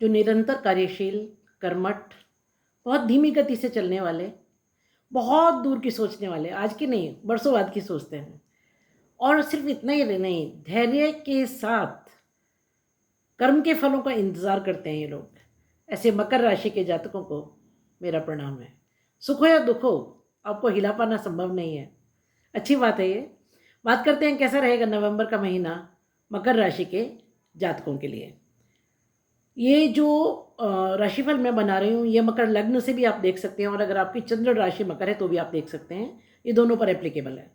जो निरंतर कार्यशील, कर्मठ, बहुत धीमी गति से चलने वाले, बहुत दूर की सोचने वाले, आज की नहीं बरसों बाद की सोचते हैं। और सिर्फ इतना ही नहीं, धैर्य के साथ कर्म के फलों का इंतज़ार करते हैं ये लोग। ऐसे मकर राशि के जातकों को मेरा प्रणाम है। सुख हो या दुख हो, आपको हिला पाना संभव नहीं है। अच्छी बात है ये। बात करते हैं कैसा रहेगा नवंबर का महीना मकर राशि के जातकों के लिए। ये जो राशिफल मैं बना रही हूँ, ये मकर लग्न से भी आप देख सकते हैं, और अगर आपकी चंद्र राशि मकर है तो भी आप देख सकते हैं। ये दोनों पर एप्लीकेबल है।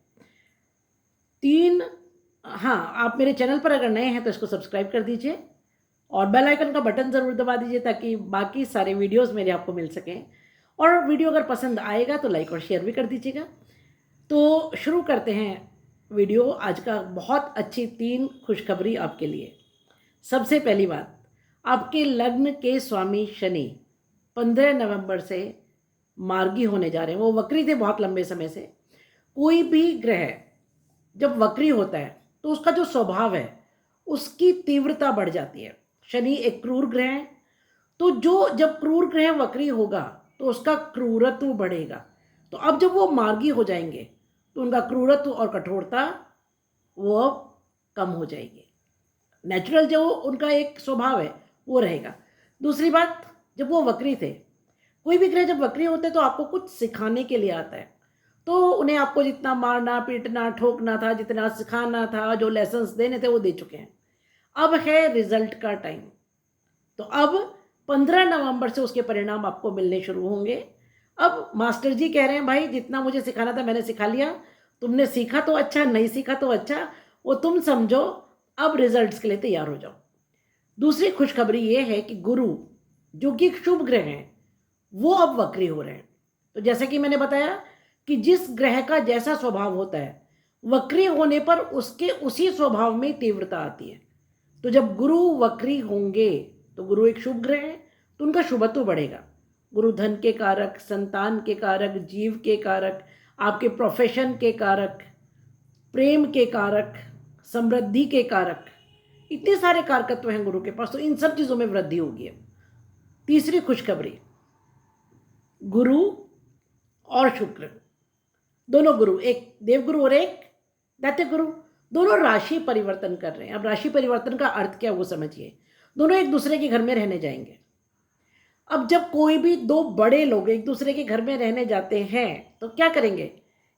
हाँ, आप मेरे चैनल पर अगर नए हैं तो इसको सब्सक्राइब कर दीजिए और बेल आइकन का बटन ज़रूर दबा दीजिए ताकि बाकी सारे वीडियोस मेरे आपको मिल सकें। और वीडियो अगर पसंद आएगा तो लाइक और शेयर भी कर दीजिएगा। तो शुरू करते हैं वीडियो आज का। बहुत अच्छी 3 खुशखबरी आपके लिए। सबसे पहली बात, आपके लग्न के स्वामी शनि 15 नवंबर से मार्गी होने जा रहे हैं। वो वक्री थे बहुत लंबे समय से। कोई भी ग्रह जब वक्री होता है तो उसका जो स्वभाव है उसकी तीव्रता बढ़ जाती है। शनि एक क्रूर ग्रह है, तो जो जब क्रूर ग्रह वक्री होगा तो उसका क्रूरत्व बढ़ेगा। तो अब जब वो मार्गी हो जाएंगे तो उनका क्रूरत्व और कठोरता वो अब कम हो जाएगी। नेचुरल जो उनका एक स्वभाव है वो रहेगा। दूसरी बात, जब वो वक्री थे, कोई भी ग्रह जब वक्री होते हैं तो आपको कुछ सिखाने के लिए आता है। तो उन्हें आपको जितना मारना पीटना ठोकना था, जितना सिखाना था, जो लेसन्स देने थे वो दे चुके हैं। अब है रिजल्ट का टाइम। तो अब 15 नवंबर से उसके परिणाम आपको मिलने शुरू होंगे। अब मास्टर जी कह रहे हैं भाई जितना मुझे सिखाना था मैंने सिखा लिया, तुमने सीखा तो अच्छा, नहीं सीखा तो अच्छा, वो तुम समझो, अब रिजल्ट्स के लिए तैयार हो जाओ। दूसरी खुशखबरी ये है कि गुरु जो कि शुभ ग्रह हैं वो अब वक्री हो रहे हैं। तो जैसे कि मैंने बताया कि जिस ग्रह का जैसा स्वभाव होता है, वक्री होने पर उसके उसी स्वभाव में तीव्रता आती है। तो जब गुरु वक्री होंगे, तो गुरु एक शुभ ग्रह है तो उनका शुभत्व बढ़ेगा। गुरु धन के कारक, संतान के कारक, जीव के कारक, आपके प्रोफेशन के कारक, प्रेम के कारक, समृद्धि के कारक, इतने सारे कारकत्व हैं गुरु के पास, तो इन सब चीज़ों में वृद्धि होगी। तीसरी खुशखबरी, गुरु और शुक्र दोनों गुरु, एक देवगुरु और एक दैत्य गुरु, दोनों राशि परिवर्तन कर रहे हैं। अब राशि परिवर्तन का अर्थ क्या वो समझिए। दोनों एक दूसरे के घर में रहने जाएंगे। अब जब कोई भी 2 बड़े लोग एक दूसरे के घर में रहने जाते हैं तो क्या करेंगे?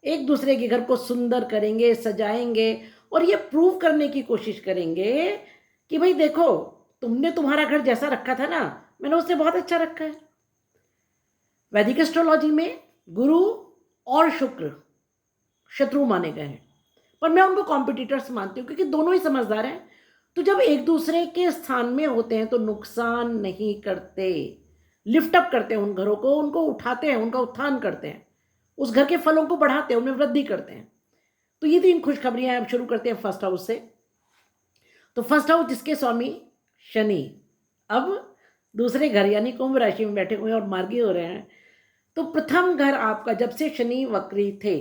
एक दूसरे के घर को सुंदर करेंगे, सजाएंगे और ये प्रूव करने की कोशिश करेंगे कि भाई देखो, तुमने तुम्हारा घर जैसा रखा था ना, मैंने उससे बहुत अच्छा रखा है। वैदिक एस्ट्रोलॉजी में गुरु और शुक्र शत्रु माने गए हैं, पर मैं उनको कॉम्पिटिटर्स मानती हूँ क्योंकि दोनों ही समझदार हैं। तो जब एक दूसरे के स्थान में होते हैं तो नुकसान नहीं करते, लिफ्ट अप करते हैं उन घरों को, उनको उठाते हैं, उनका उत्थान करते हैं, उस घर के फलों को बढ़ाते हैं, उनमें वृद्धि करते हैं। तो ये 3 खुशखबरियां हैं। अब शुरू करते हैं फर्स्ट हाउस से। तो फर्स्ट हाउस जिसके स्वामी शनि अब दूसरे घर यानी कुंभ राशि में बैठे हुए हैं और मार्गी हो रहे हैं। तो प्रथम घर आपका, जब से शनि वक्री थे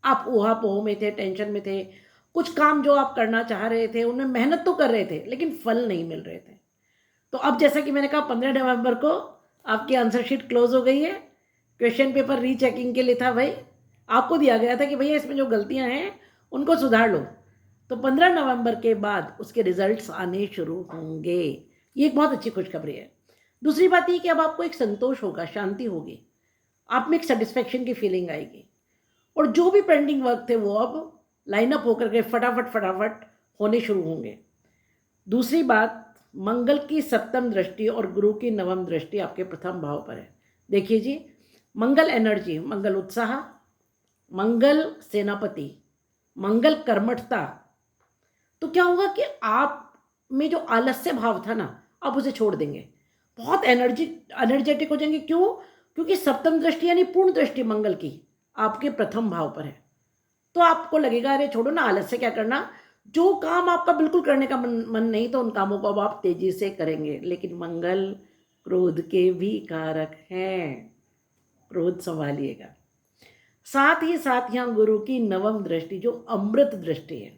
आप ऊहापोह में थे, टेंशन में थे, कुछ काम जो आप करना चाह रहे थे उनमें मेहनत तो कर रहे थे लेकिन फल नहीं मिल रहे थे। तो अब जैसा कि मैंने कहा 15 नवंबर को आपकी आंसर शीट क्लोज हो गई है। क्वेश्चन पेपर रीचेकिंग के लिए था भाई, आपको दिया गया था कि भैया इसमें जो गलतियां हैं उनको सुधार लो। तो 15 नवंबर के बाद उसके रिजल्ट्स आने शुरू होंगे। ये एक बहुत अच्छी खुशखबरी है। दूसरी बात ये कि अब आपको एक संतोष होगा, शांति होगी, आप में एक सेटिस्फेक्शन की फीलिंग आएगी और जो भी पेंडिंग वर्क थे वो अब लाइन अप होकर के फटाफट फटाफट होने शुरू होंगे। दूसरी बात, मंगल की 7वीं दृष्टि और गुरु की 9वीं दृष्टि आपके प्रथम भाव पर है। देखिए जी, मंगल एनर्जी, मंगल उत्साह, मंगल सेनापति, मंगल कर्मठता। तो क्या होगा कि आप में जो आलस्य भाव था ना, आप उसे छोड़ देंगे, बहुत एनर्जेटिक हो जाएंगे। क्यों? क्योंकि 7वीं दृष्टि यानी पूर्ण दृष्टि मंगल की आपके प्रथम भाव पर है। तो आपको लगेगा अरे छोड़ो ना, आलस्य क्या करना, जो काम आपका बिल्कुल करने का मन नहीं तो उन कामों को अब आप तेजी से करेंगे। लेकिन मंगल क्रोध के भी कारक हैं, क्रोध संभालिएगा। साथ ही साथ यहाँ गुरु की 9वीं दृष्टि जो अमृत दृष्टि है,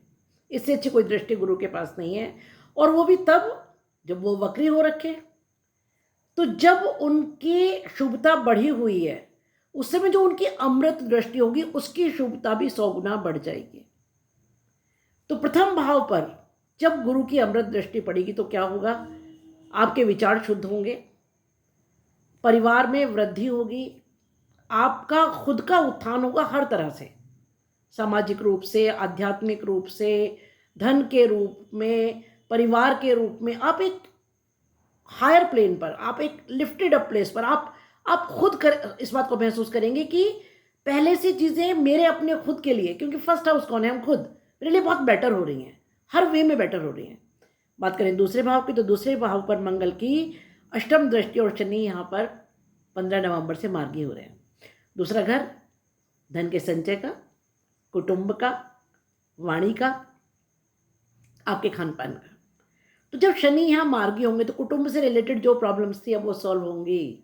इससे अच्छी कोई दृष्टि गुरु के पास नहीं है। और वो भी तब जब वो वक्री हो रखे, तो जब उनकी शुभता बढ़ी हुई है उस समय जो उनकी अमृत दृष्टि होगी उसकी शुभता भी 100 गुना बढ़ जाएगी। तो प्रथम भाव पर जब गुरु की अमृत दृष्टि पड़ेगी तो क्या होगा, आपके विचार शुद्ध होंगे, परिवार में वृद्धि होगी, आपका खुद का उत्थान होगा हर तरह से, सामाजिक रूप से, आध्यात्मिक रूप से, धन के रूप में, परिवार के रूप में। आप एक हायर प्लेन पर, आप एक लिफ्टेड अप प्लेस पर, आप खुद कर इस बात को महसूस करेंगे कि पहले से चीज़ें मेरे अपने खुद के लिए, क्योंकि फर्स्ट हाउस कौन है, हम खुद, मेरे लिए बहुत बेटर हो रही हैं, हर वे में बेटर हो रही हैं। बात करें दूसरे भाव की, तो दूसरे भाव पर मंगल की अष्टम दृष्टि और शनि यहाँ पर 15 नवंबर से मार्गी हो रहे हैं। दूसरा घर धन के संचय का, कुटुंब का, वाणी का, आपके खान पान का। तो जब शनि यहाँ मार्गी होंगे तो कुटुंब से रिलेटेड जो प्रॉब्लम्स थी अब वो सॉल्व होंगी।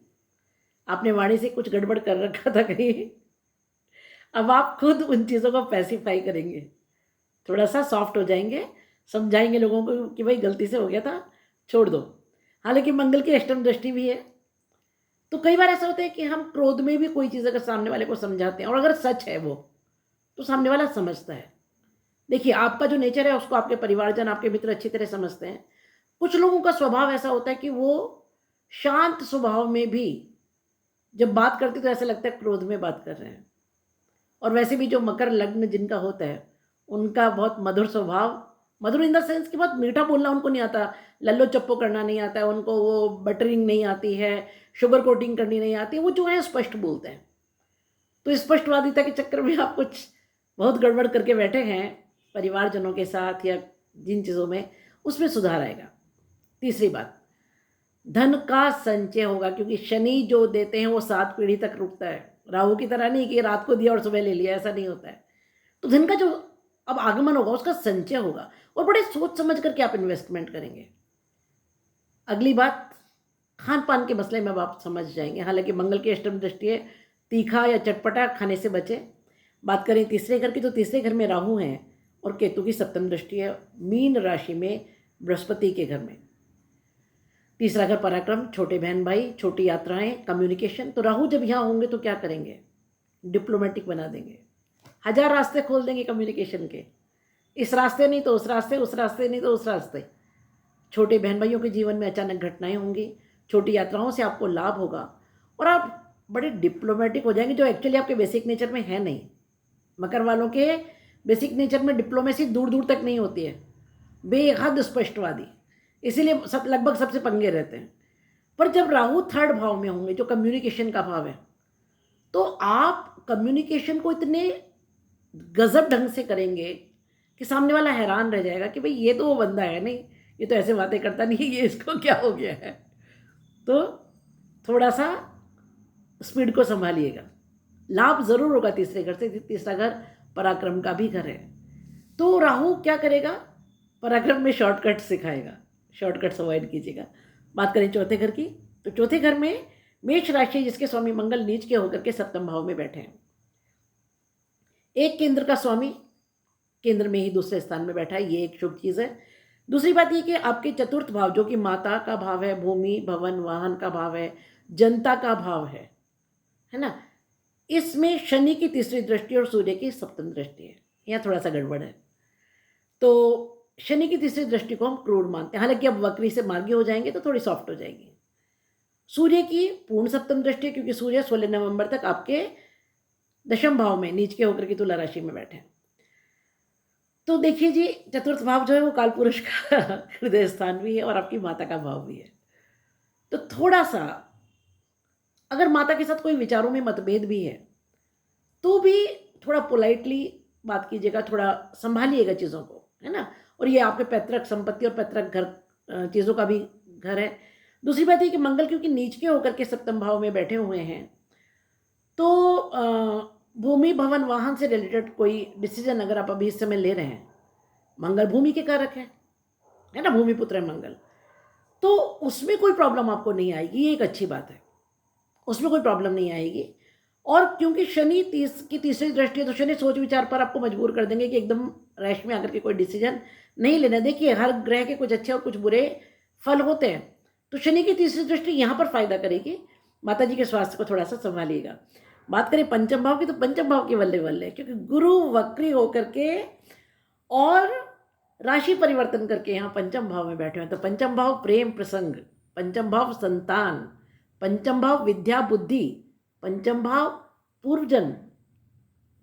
आपने वाणी से कुछ गड़बड़ कर रखा था कहीं, अब आप खुद उन चीज़ों को पैसिफाई करेंगे, थोड़ा सा सॉफ्ट हो जाएंगे, समझाएंगे लोगों को कि भाई गलती से हो गया था, छोड़ दो। हालांकि मंगल की अष्टम दृष्टि भी है, तो कई बार ऐसा होता है कि हम क्रोध में भी कोई चीज़ अगर सामने वाले को समझाते हैं और अगर सच है वो, तो सामने वाला समझता है। देखिए, आपका जो नेचर है उसको आपके परिवारजन, आपके मित्र अच्छी तरह समझते हैं। कुछ लोगों का स्वभाव ऐसा होता है कि वो शांत स्वभाव में भी जब बात करते तो ऐसा लगता है क्रोध में बात कर रहे हैं। और वैसे भी जो मकर लग्न जिनका होता है उनका बहुत मधुर स्वभाव, मधुर इन द सेंस कि बहुत मीठा बोलना उनको नहीं आता, लल्लो चप्पो करना नहीं आता है उनको, वो बटरिंग नहीं आती है, शुगर कोटिंग करनी नहीं आती है, वो जो है स्पष्ट बोलते हैं। तो स्पष्टवादिता के चक्कर में आप कुछ बहुत गड़बड़ करके बैठे हैं परिवारजनों के साथ या जिन चीज़ों में, उसमें सुधार आएगा। तीसरी बात, धन का संचय होगा, क्योंकि शनि जो देते हैं वो 7 पीढ़ी तक रुकता है। राहु की तरह नहीं कि रात को दिया और सुबह ले लिया, ऐसा नहीं होता है। तो धन का जो अब आगमन होगा उसका संचय होगा, और बड़े सोच समझ करके आप इन्वेस्टमेंट करेंगे। अगली बात, खान पान के मसले में अब आप समझ जाएंगे। हालांकि मंगल की अष्टम दृष्टि है, तीखा या चटपटा खाने से बचे। बात करें तीसरे घर की, तो तीसरे घर में राहु हैं और केतु की सप्तम दृष्टि है, मीन राशि में बृहस्पति के घर में। तीसरा घर पराक्रम, छोटे बहन भाई, छोटी यात्राएं, कम्युनिकेशन। तो राहु जब यहाँ होंगे तो क्या करेंगे, डिप्लोमेटिक बना देंगे, 1000 रास्ते खोल देंगे कम्युनिकेशन के, इस रास्ते नहीं तो उस रास्ते, उस रास्ते नहीं तो उस रास्ते। छोटे बहन भाइयों के जीवन में अचानक घटनाएं होंगी, छोटी यात्राओं से आपको लाभ होगा और आप बड़े डिप्लोमेटिक हो जाएंगे, जो एक्चुअली आपके बेसिक नेचर में है नहीं। मकर वालों के बेसिक नेचर में डिप्लोमेसी दूर दूर तक नहीं होती है, बेहद स्पष्टवादी, इसीलिए सब लगभग सबसे पंगे रहते हैं। पर जब राहु थर्ड भाव में होंगे जो कम्युनिकेशन का भाव है, तो आप कम्युनिकेशन को इतने गजब ढंग से करेंगे कि सामने वाला हैरान रह जाएगा कि भाई ये तो वो बंदा है नहीं, ये तो ऐसे बातें करता नहीं, ये इसको क्या हो गया है। तो थोड़ा सा स्पीड को संभालिएगा। लाभ जरूर होगा तीसरे घर से, तीसरा घर पराक्रम का भी घर है। तो राहु क्या करेगा, पराक्रम में शॉर्टकट सिखाएगा, शॉर्टकट्स अवॉइड कीजिएगा। बात करें चौथे घर की, तो चौथे घर में मेष राशि जिसके स्वामी मंगल नीच के होकर के सप्तम भाव में बैठे हैं। एक केंद्र का स्वामी केंद्र में ही दूसरे स्थान में बैठा है, ये एक शुभ चीज़ है। दूसरी बात ये कि आपके चतुर्थ भाव जो कि माता का भाव है, भूमि भवन वाहन का भाव है, जनता का भाव है ना, इसमें शनि की तीसरी दृष्टि और सूर्य की सप्तम दृष्टि है। यहाँ थोड़ा सा गड़बड़ है। तो शनि की तीसरी दृष्टि को हम क्रूर मानते हैं, हालांकि अब वक्री से मार्गी हो जाएंगे तो थोड़ी सॉफ्ट हो जाएगी। सूर्य की पूर्ण सप्तम दृष्टि है, क्योंकि सूर्य 16 नवंबर तक आपके दशम भाव में नीच के होकर के तुला राशि में बैठे हैं। तो देखिए जी, चतुर्थ भाव जो है वो काल पुरुष का हृदय स्थान भी है और आपकी माता का भाव भी है। तो थोड़ा सा अगर माता के साथ कोई विचारों में मतभेद भी है तो भी थोड़ा पोलाइटली बात कीजिएगा, थोड़ा संभालिएगा चीज़ों को, है ना। और ये आपके पैतृक संपत्ति और पैतृक घर चीज़ों का भी घर है। दूसरी बात ये कि मंगल क्योंकि नीच के होकर के सप्तम भाव में बैठे हुए हैं, तो भूमि भवन वाहन से रिलेटेड कोई डिसीजन अगर आप अभी इस समय ले रहे हैं, मंगल भूमि के कारक है ना, भूमि पुत्र है मंगल, तो उसमें कोई प्रॉब्लम आपको नहीं आएगी, ये एक अच्छी बात है, उसमें कोई प्रॉब्लम नहीं आएगी। और क्योंकि शनि की तीसरी दृष्टि है, तो शनि सोच विचार पर आपको मजबूर कर देंगे कि एकदम रैश में आकर के कोई डिसीजन नहीं लेना। देखिए, हर ग्रह के कुछ अच्छे और कुछ बुरे फल होते हैं। तो शनि की तीसरी दृष्टि यहाँ पर फायदा करेगी। माता जी के स्वास्थ्य को थोड़ा सा संभालिएगा। बात करें पंचम भाव की, तो पंचम भाव की बल्ले बल्ले, क्योंकि गुरु वक्री होकर के और राशि परिवर्तन करके यहाँ पंचम भाव में बैठे हैं। तो पंचम भाव प्रेम प्रसंग, पंचम भाव संतान, पंचम भाव विद्या बुद्धि, पंचम भाव पूर्वजन्म,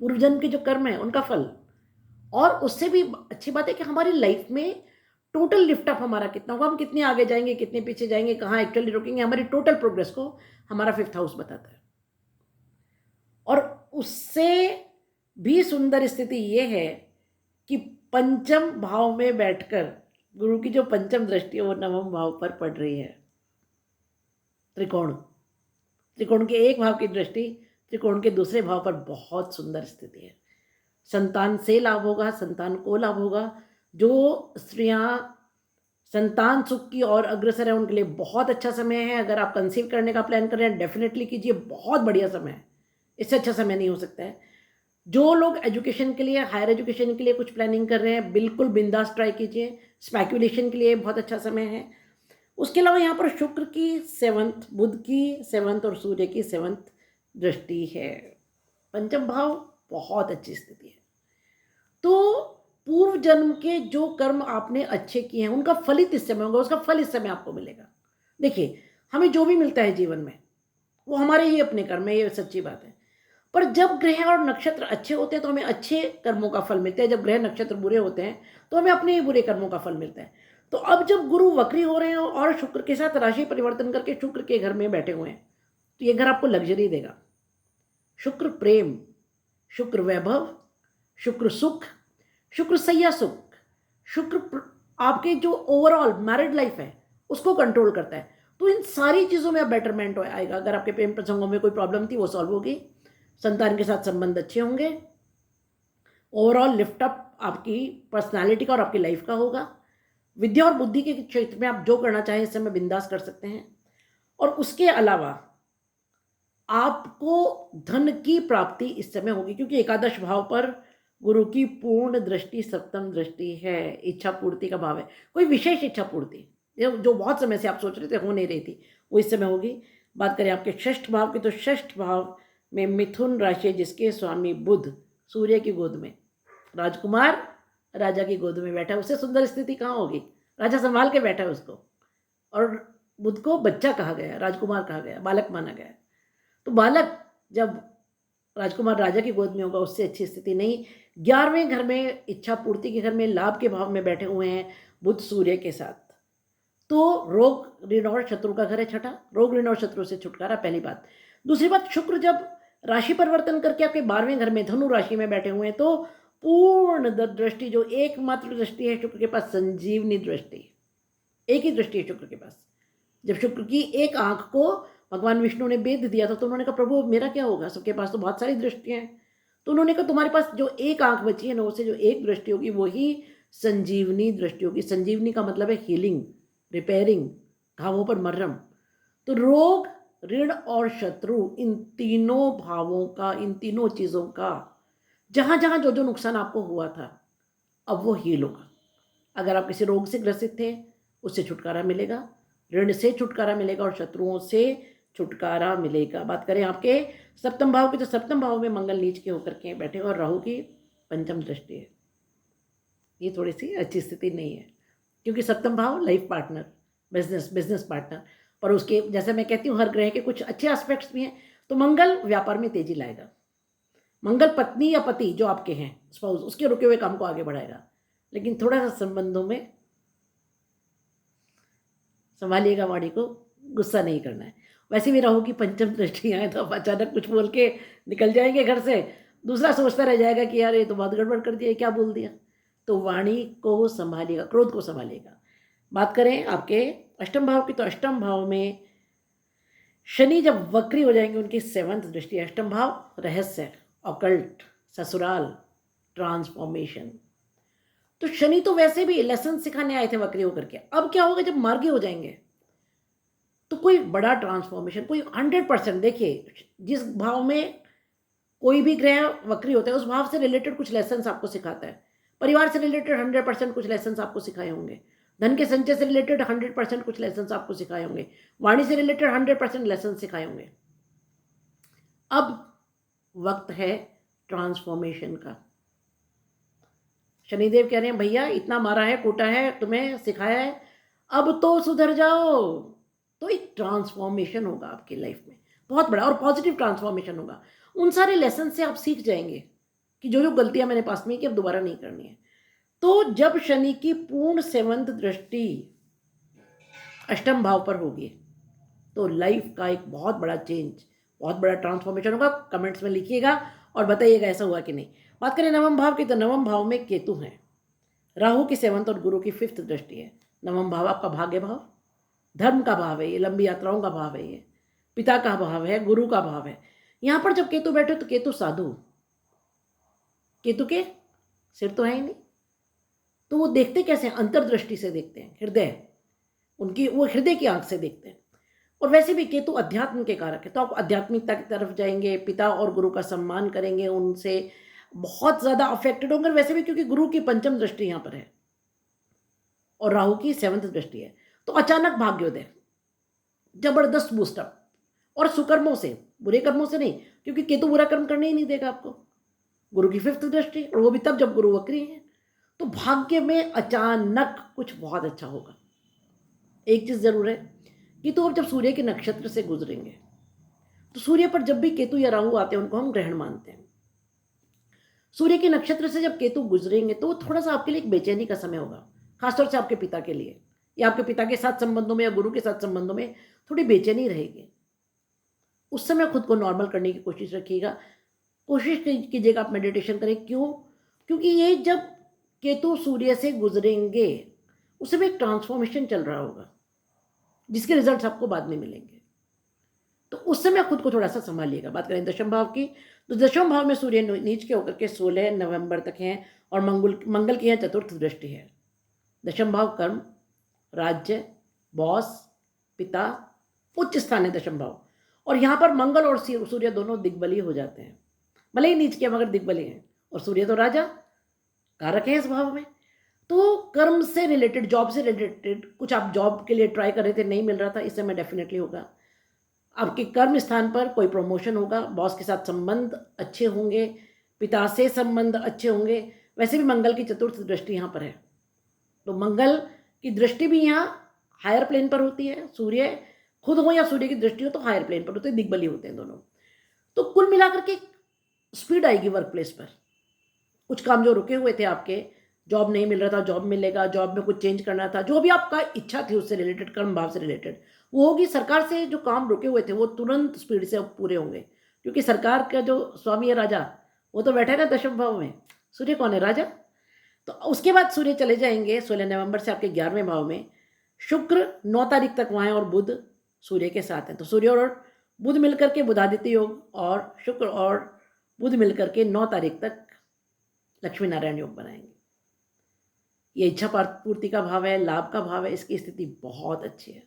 पूर्वजन्म के जो कर्म है उनका फल। और उससे भी अच्छी बात है कि हमारी लाइफ में टोटल लिफ्ट अप हमारा कितना होगा, हम कितने आगे जाएंगे, कितने पीछे जाएंगे, कहाँ एक्चुअली रुकेंगे, हमारी टोटल प्रोग्रेस को हमारा 5th हाउस बताता है। और उससे भी सुंदर स्थिति ये है कि पंचम भाव में बैठकर गुरु की जो पंचम दृष्टि है वो नवम भाव पर पड़ रही है। त्रिकोण, त्रिकोण के एक भाव की दृष्टि त्रिकोण के दूसरे भाव पर, बहुत सुंदर स्थिति है। संतान से लाभ होगा, संतान को लाभ होगा। जो स्त्रियां संतान सुख की और अग्रसर है उनके लिए बहुत अच्छा समय है। अगर आप कंसीव करने का प्लान कर रहे हैं डेफिनेटली कीजिए, बहुत बढ़िया समय है, इससे अच्छा समय नहीं हो सकता है। जो लोग एजुकेशन के लिए, हायर एजुकेशन के लिए कुछ प्लानिंग कर रहे हैं, बिल्कुल बिंदास ट्राई कीजिए। स्पेकुलेशन के लिए बहुत अच्छा समय है। उसके अलावा यहाँ पर शुक्र की 7th, बुध की 7th और सूर्य की 7th दृष्टि है। पंचम भाव बहुत अच्छी स्थिति है। तो पूर्व जन्म के जो कर्म आपने अच्छे किए हैं उनका फलित इस समय होगा, उसका फल इस समय आपको मिलेगा। देखिए, हमें जो भी मिलता है जीवन में वो हमारे ही अपने कर्म है, ये सच्ची बात है। पर जब ग्रह और नक्षत्र अच्छे होते हैं तो हमें अच्छे कर्मों का फल मिलता है, जब ग्रह नक्षत्र बुरे होते हैं तो हमें अपने ही बुरे कर्मों का फल मिलता है। तो अब जब गुरु वक्री हो रहे हैं और शुक्र के साथ राशि परिवर्तन करके शुक्र के घर में बैठे हुए हैं, तो ये घर आपको लग्जरी देगा। शुक्र प्रेम, शुक्र वैभव, शुक्र सुख, शुक्र सैया सुख, शुक्र आपके जो ओवरऑल मैरिड लाइफ है उसको कंट्रोल करता है। तो इन सारी चीज़ों में अब बेटरमेंट आएगा। अगर आपके प्रेम प्रसंगों में कोई प्रॉब्लम थी वो सॉल्व होगी, संतान के साथ संबंध अच्छे होंगे, ओवरऑल लिफ्ट अप आपकी पर्सनालिटी का और आपकी लाइफ का होगा। विद्या और बुद्धि के क्षेत्र में आप जो करना चाहें इस समय बिंदास कर सकते हैं। और उसके अलावा आपको धन की प्राप्ति इस समय होगी, क्योंकि एकादश भाव पर गुरु की पूर्ण दृष्टि 7th दृष्टि है। इच्छा पूर्ति का भाव है, कोई विशेष इच्छा पूर्ति जो बहुत समय से आप सोच रहे थे हो नहीं रही थी वो इस समय होगी। बात करें आपके 6th भाव की, तो 6th भाव में मिथुन राशि जिसके स्वामी बुध सूर्य की गोद में, राजकुमार राजा की गोद में बैठा है। उससे सुंदर स्थिति कहाँ होगी, राजा संभाल के बैठा है उसको, और बुध को बच्चा कहा गया, राजकुमार कहा गया, बालक माना गया। तो बालक जब राजकुमार राजा की गोद में होगा उससे अच्छी स्थिति नहीं। 11वें घर में, इच्छा पूर्ति के घर में, लाभ के भाव में बैठे हुए हैं बुध सूर्य के साथ। तो रोग ऋण और शत्रु का घर है 6ठा, रोग ऋण और शत्रु से छुटकारा, पहली बात। दूसरी बात, शुक्र जब राशि परिवर्तन करके आपके 12वें घर में धनु राशि में बैठे हुए हैं तो पूर्ण दृष्टि, जो एकमात्र दृष्टि है शुक्र के पास, संजीवनी दृष्टि, एक ही दृष्टि है शुक्र के पास। जब शुक्र की एक आंख को भगवान विष्णु ने भेद दिया था तो उन्होंने कहा प्रभु मेरा क्या होगा, सबके पास तो बहुत सारी दृष्टियां हैं। तो उन्होंने कहा तुम्हारे पास जो एक आंख बची है ना, उससे जो एक दृष्टि होगी वही संजीवनी दृष्टि होगी। संजीवनी का मतलब है हीलिंग, रिपेयरिंग, घावों पर मरहम। तो रोग ऋण और शत्रु, इन तीनों भावों का, इन तीनों चीज़ों का, जहाँ जहाँ जो जो नुकसान आपको हुआ था अब वो हील होगा। अगर आप किसी रोग से ग्रसित थे उससे छुटकारा मिलेगा, ऋण से छुटकारा मिलेगा और शत्रुओं से छुटकारा मिलेगा। बात करें आपके 7th भाव की, तो 7th भाव में मंगल नीच के होकर के बैठे और राहु की 5th दृष्टि है। ये थोड़ी सी अच्छी स्थिति नहीं है, क्योंकि 7th भाव लाइफ पार्टनर, बिजनेस पार्टनर, पर उसके जैसे मैं कहती हूँ हर ग्रह के कुछ अच्छे एस्पेक्ट्स भी हैं। तो मंगल व्यापार में तेजी लाएगा, मंगल पत्नी या पति जो आपके हैं स्पाउस, उसके रुके हुए काम को आगे बढ़ाएगा। लेकिन थोड़ा सा संबंधों में संभालिएगा, वाणी को गुस्सा नहीं करना है। वैसे भी राहु की 5th दृष्टि आए तो आप अचानक कुछ बोल के निकल जाएंगे घर से, दूसरा सोचता रह जाएगा कि यार ये तो बहुत गड़बड़ कर दिया, क्या बोल दिया। तो वाणी को संभालिएगा, क्रोध को संभालिएगा। बात करें आपके 8th भाव की, तो 8th भाव में शनि जब वक्री हो जाएंगे उनकी 7th दृष्टि। 8th भाव रहस्य, ऑकल्ट, ससुराल, ट्रांसफॉर्मेशन। तो शनि तो वैसे भी लेसन सिखाने आए थे वक्री होकर के, अब क्या होगा जब मार्गी हो जाएंगे तो कोई बड़ा ट्रांसफॉर्मेशन, कोई 100%। देखिए, जिस भाव में कोई भी ग्रह वक्री होता है उस भाव से रिलेटेड कुछ लेसन्स आपको सिखाता है। परिवार से रिलेटेड 100% कुछ लेसन्स आपको सिखाए होंगे। धन के संचय से रिलेटेड 100% कुछ लेसन आपको सिखाए होंगे, वाणी से रिलेटेड 100% लेसन सिखाए होंगे। अब वक्त है ट्रांसफॉर्मेशन का। शनिदेव कह रहे हैं भैया इतना मारा है, कूटा है, तुम्हें सिखाया है, अब तो सुधर जाओ। तो एक ट्रांसफॉर्मेशन होगा आपकी लाइफ में, बहुत बड़ा और पॉजिटिव ट्रांसफॉर्मेशन होगा। उन सारे लेसन से आप सीख जाएंगे कि जो जो गलतियां मैंने पास में की अब दोबारा नहीं करनी है। तो जब शनि की पूर्ण 7th दृष्टि अष्टम भाव पर होगी तो लाइफ का एक बहुत बड़ा चेंज, बहुत बड़ा ट्रांसफॉर्मेशन होगा। कमेंट्स में लिखिएगा और बताइएगा ऐसा हुआ कि नहीं। बात करें नवम भाव की, तो नवम भाव में केतु हैं, राहु की 7th और गुरु की 5th दृष्टि है। नवम भाव आपका भाग्य भाव, धर्म का भाव है, ये लंबी यात्राओं का भाव है, ये पिता का भाव है, गुरु का भाव है। यहाँ पर जब केतु बैठे तो केतु साधु, केतु के सिर तो है ही नहीं, तो वो देखते कैसे, अंतर्दृष्टि से देखते हैं, हृदय उनकी, वो हृदय की आंख से देखते हैं। और वैसे भी केतु अध्यात्म के कारक है, तो आप आध्यात्मिकता की तरफ जाएंगे, पिता और गुरु का सम्मान करेंगे, उनसे बहुत ज़्यादा अफेक्टेड होंगे। वैसे भी क्योंकि गुरु की 5th दृष्टि यहाँ पर है और राहु की 7th दृष्टि है, तो अचानक भाग्योदय, जबरदस्त बूस्टअप, और सुकर्मों से, बुरे कर्मों से नहीं, क्योंकि केतु बुरा कर्म करने ही नहीं देगा आपको। गुरु की 5th दृष्टि, और वो भी तब जब गुरु वक्री है। तो भाग्य में अचानक कुछ बहुत अच्छा होगा। एक चीज जरूर है कि तो अब जब सूर्य के नक्षत्र से गुजरेंगे, तो सूर्य पर जब भी केतु या राहु आते हैं उनको हम ग्रहण मानते हैं। सूर्य के नक्षत्र से जब केतु गुजरेंगे तो वो थोड़ा सा आपके लिए एक बेचैनी का समय होगा, खासतौर से आपके पिता के लिए, या आपके पिता के साथ संबंधों में या गुरु के साथ संबंधों में थोड़ी बेचैनी रहेगी। उस समय खुद को नॉर्मल करने की कोशिश रखिएगा, कोशिश कीजिएगा आप मेडिटेशन करें। क्यों? क्योंकि ये जब केतु सूर्य से गुजरेंगे उस समय एक ट्रांसफॉर्मेशन चल रहा होगा जिसके रिजल्ट्स आपको बाद में मिलेंगे। तो उस समय खुद को थोड़ा सा संभालिएगा। बात करें दशम भाव की, तो दशम भाव में सूर्य नीच के होकर के 16 नवंबर तक हैं और मंगल की है 4th दृष्टि है। दशम भाव कर्म, राज्य, बॉस, पिता, उच्च स्थान है दशम भाव। और यहाँ पर मंगल और सूर्य दोनों दिग्बली हो जाते हैं, भले ही नीच के मगर दिग्बली हैं, और सूर्य तो राजा कारक है इस भाव में। तो कर्म से रिलेटेड, जॉब से रिलेटेड, कुछ आप जॉब के लिए ट्राई कर रहे थे, नहीं मिल रहा था, इस समय डेफिनेटली होगा। आपके कर्म स्थान पर कोई प्रमोशन होगा, बॉस के साथ संबंध अच्छे होंगे, पिता से संबंध अच्छे होंगे। वैसे भी मंगल की 4th दृष्टि यहाँ पर है, तो मंगल की दृष्टि भी यहाँ हायर प्लेन पर होती है। सूर्य खुद हो या सूर्य की दृष्टि हो तो हायर प्लेन पर होते हैं, दिग्बली होते हैं दोनों। तो कुल मिलाकर के स्पीड आएगी वर्क प्लेस पर। कुछ काम जो रुके हुए थे आपके, जॉब नहीं मिल रहा था, जॉब मिलेगा, जॉब में कुछ चेंज करना था, जो भी आपका इच्छा थी उससे रिलेटेड, कर्म भाव से रिलेटेड, वो होगी। सरकार से जो काम रुके हुए थे वो तुरंत स्पीड से अब पूरे होंगे, क्योंकि सरकार का जो स्वामी है राजा, वो तो बैठा है ना दशम भाव में। सूर्य कौन है? राजा। तो उसके बाद सूर्य चले जाएंगे 16 नवंबर से आपके 11वें भाव में। शुक्र 9 तारीख तक वहाँ है और बुध सूर्य के साथ हैं। तो सूर्य और बुध मिलकर के बुधादित्य योग, और शुक्र और बुध मिलकर के 9 तारीख तक लक्ष्मी नारायण योग बनाएंगे। ये इच्छा पूर्ति का भाव है, लाभ का भाव है, इसकी स्थिति बहुत अच्छी है।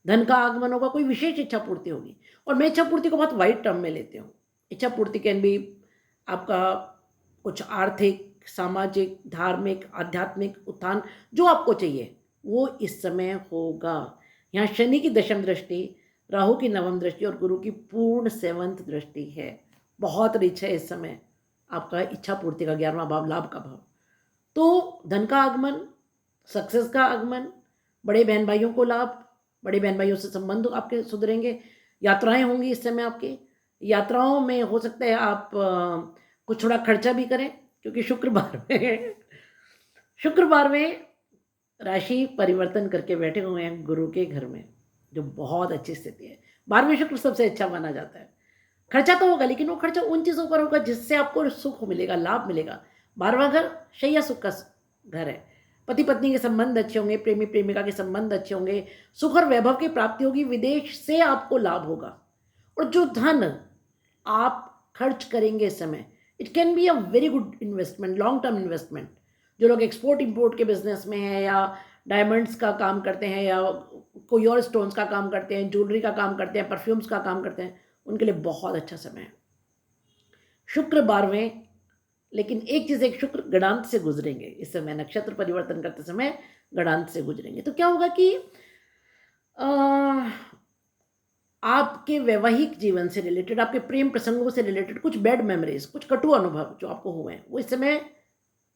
धन का आगमन होगा, कोई विशेष इच्छा पूर्ति होगी। और मैं इच्छा पूर्ति को बहुत वाइड टर्म में लेती हूँ। इच्छा पूर्ति कैन भी आपका कुछ आर्थिक, सामाजिक, धार्मिक, आध्यात्मिक उत्थान, जो आपको चाहिए वो इस समय होगा। यहाँ शनि की 10वीं दृष्टि, राहु की 9वीं दृष्टि और गुरु की पूर्ण 7th दृष्टि है। बहुत रिच है इस समय आपका इच्छा पूर्ति का 11वां भाव, लाभ का भाव। तो धन का आगमन, सक्सेस का आगमन, बड़े बहन भाइयों को लाभ, बड़े बहन भाइयों से संबंध आपके सुधरेंगे, यात्राएं होंगी इस समय आपकी। यात्राओं में हो सकता है आप कुछ थोड़ा खर्चा भी करें, क्योंकि शुक्रवार में राशि परिवर्तन करके बैठे हुए हैं गुरु के घर में, जो बहुत अच्छी स्थिति है। 12वें शुक्र सबसे अच्छा माना जाता है। खर्चा तो होगा, लेकिन वो खर्चा उन चीज़ों पर होगा जिससे आपको सुख मिलेगा, लाभ मिलेगा। 12वां घर शैया सुख का घर है। पति पत्नी के संबंध अच्छे होंगे, प्रेमी प्रेमिका के संबंध अच्छे होंगे, सुख और वैभव की प्राप्ति होगी, विदेश से आपको लाभ होगा। और जो धन आप खर्च करेंगे इस समय, it can be a very good investment, long term investment. जो लोग एक्सपोर्ट इंपोर्ट के बिजनेस में हैं, या डायमंड्स का काम करते हैं, या कोई और स्टोन्स का काम करते हैं, ज्वेलरी का काम करते हैं, परफ्यूम्स का काम करते हैं, उनके लिए बहुत अच्छा समय है। शुक्र 12वें लेकिन एक चीज़, एक शुक्र गणांत से गुजरेंगे इस समय, नक्षत्र परिवर्तन करते समय गणांत से गुजरेंगे। तो क्या होगा कि अ, आपके वैवाहिक जीवन से रिलेटेड, आपके प्रेम प्रसंगों से रिलेटेड कुछ बैड मेमोरीज, कुछ कटु अनुभव जो आपको हुए हैं, वो इस समय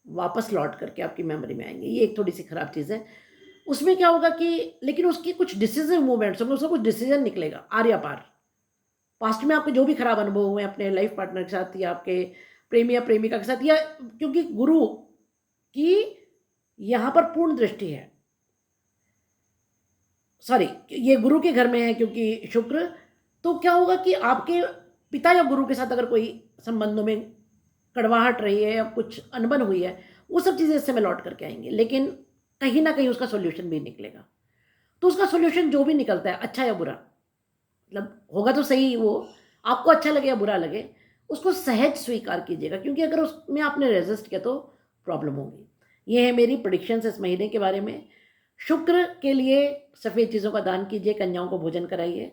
वापस लौट करके आपकी मेमोरी में आएंगे। ये एक थोड़ी सी खराब चीज़ है। उसमें क्या होगा कि लेकिन उसकी कुछ डिसीजन मूवमेंट्स होंगे, उसका कुछ डिसीजन निकलेगा आर्या पार। पास्ट में आपके जो भी खराब अनुभव हुए अपने लाइफ पार्टनर के साथ या आपके प्रेमी या प्रेमिका के साथ, या क्योंकि गुरु की यहाँ पर पूर्ण दृष्टि है, सॉरी ये गुरु के घर में है क्योंकि शुक्र, तो क्या होगा कि आपके पिता या गुरु के साथ अगर कोई संबंधों में कड़वाहट रही है या कुछ अनबन हुई है, वो सब चीज़ें इस समय लौट करके आएंगी, लेकिन कहीं ना कहीं उसका सोल्यूशन भी निकलेगा। तो उसका सोल्यूशन जो भी निकलता है, अच्छा या बुरा, मतलब होगा तो सही, वो आपको अच्छा लगे या बुरा लगे, उसको सहज स्वीकार कीजिएगा, क्योंकि अगर उसमें आपने रेजिस्ट किया तो प्रॉब्लम होगी। ये है मेरी प्रिडिक्शंस इस महीने के बारे में। शुक्र के लिए सफ़ेद चीज़ों का दान कीजिए, कन्याओं को भोजन कराइए।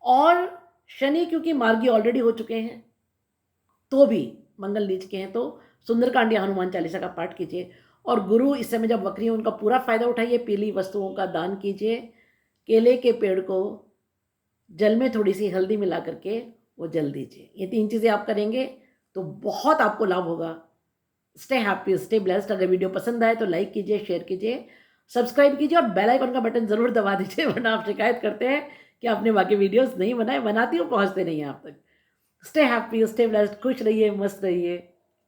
और शनि क्योंकि मार्गी ऑलरेडी हो चुके हैं, तो भी मंगल नीच के हैं, तो सुंदरकांड या हनुमान चालीसा का पाठ कीजिए। और गुरु इस समय जब वक्री हैं, उनका पूरा फायदा उठाइए, पीली वस्तुओं का दान कीजिए। केले के पेड़ को जल में थोड़ी सी हल्दी मिला करके वो जल दीजिए। ये 3 चीज़ें आप करेंगे तो बहुत आपको लाभ होगा। Stay happy, stay blessed. अगर वीडियो पसंद आए तो लाइक कीजिए, शेयर कीजिए, सब्सक्राइब कीजिए और बेल आइकन का बटन ज़रूर दबा दीजिए, वरना आप शिकायत करते हैं कि आपने बाकी वीडियोस नहीं बनाए, बनाती हूँ पहुँचते नहीं हैं आप तक। स्टे हैप्पी, स्टे ब्लेस्ड, खुश रहिए, मस्त रहिए।